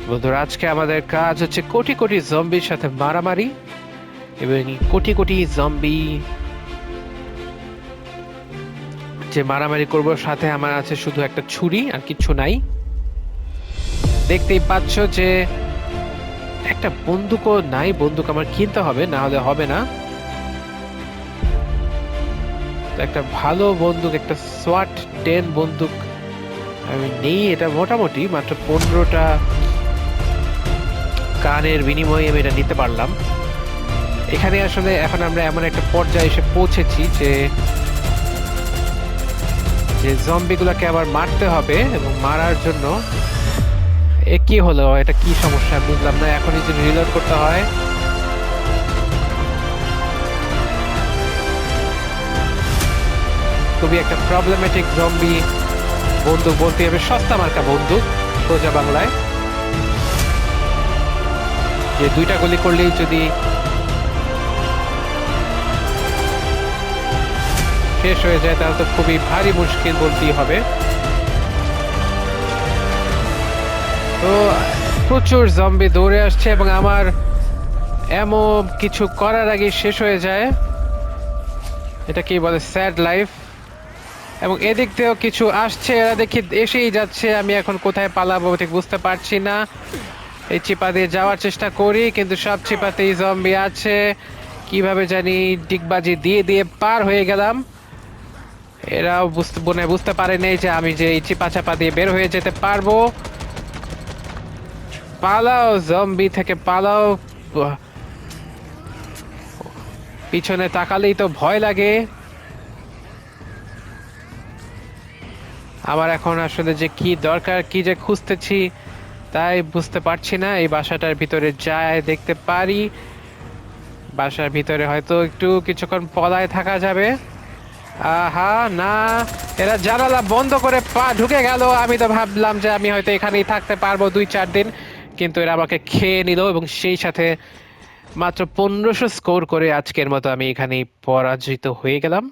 বন্ধুরা, আজকে আমাদের কাজ হচ্ছে কোটি কোটি জম্বির সাথে মারামারি এবং এই কোটি কোটি জম্বি যে মারামারি করব, সাথে আমার আছে শুধু একটা ছুরি আর কিচ্ছু নাই। দেখতেই পাচ্ছ যে একটা বন্দুকও নাই। বন্দুক আমার কিনতে হবে, না হলে হবে না। তো একটা ভালো বন্দুক, একটা সোয়াট 10 বন্দুক আমি নেই। এটা মোটামুটি মাত্র 15টা কানের বিনিময়ে আমি এটা নিতে পারলাম। এখানে আসলে এখন আমরা এমন একটা পর্যায়ে এসে পৌঁছেছি যে যে জম্বিগুলোকে আবার মারতে হবে, এবং মারার জন্য কি হলো, এটা কি সমস্যা বুঝলাম না। এখনই যদি রিলোড করতে হয়। খুবই একটা প্রবলেমেটিক জম্বি বন্দুক বলতে হবে, সস্তা মার্কা বন্দুক সোজা বাংলায়। যে দুইটা গুলি করলেই যদি শেষ হয়ে যায় তাহলে তো খুবই ভারী মুশকিল বলতেই হবে। তো প্রচুর জম্বি দৌড়ে আসছে এবং আমার এমন কিছু করার আগে শেষ হয়ে যায়। এটা কি বলে, স্যাড লাইফ। এবং এদিক দিয়েও কিছু আসছে, এরা দেখি এসেই যাচ্ছে। আমি এখন কোথায় পালাবো ঠিক বুঝতে পারছি না। এই চিপা দিয়ে যাওয়ার চেষ্টা করি, কিন্তু সব চিপাতেই জম্বি আছে। কিভাবে জানি ডিগবাজি দিয়ে দিয়ে পার হয়ে গেলাম। এরাও বুঝতে পারেনি যে আমি যে এই চিপা চাপা দিয়ে বের হয়ে যেতে পারবো। পালাও জম্বি থেকে পালাও। পিছনে তাকালেই তো ভয় লাগে। আমার এখন আসলে যে কি দরকার, কি যে খুঁজতেছি তাই বুঝতে পারছি না। এই বাসাটার ভিতরে যায় দেখতে পারি। বাসার ভিতরে হয়তো একটু কিছুক্ষণ পলায় থাকা যাবে। আহা না, এরা জানালা বন্ধ করে পা ঢুকে গেল। আমি তো ভাবলাম যে আমি হয়তো এখানেই থাকতে পারবো 2-4 দিন, কিন্তু এরা আমাকে খেয়ে নিল এবং সেই সাথে মাত্র 1500 স্কোর করে আজকের মতো আমি এখানেই পরাজিত হয়ে গেলাম।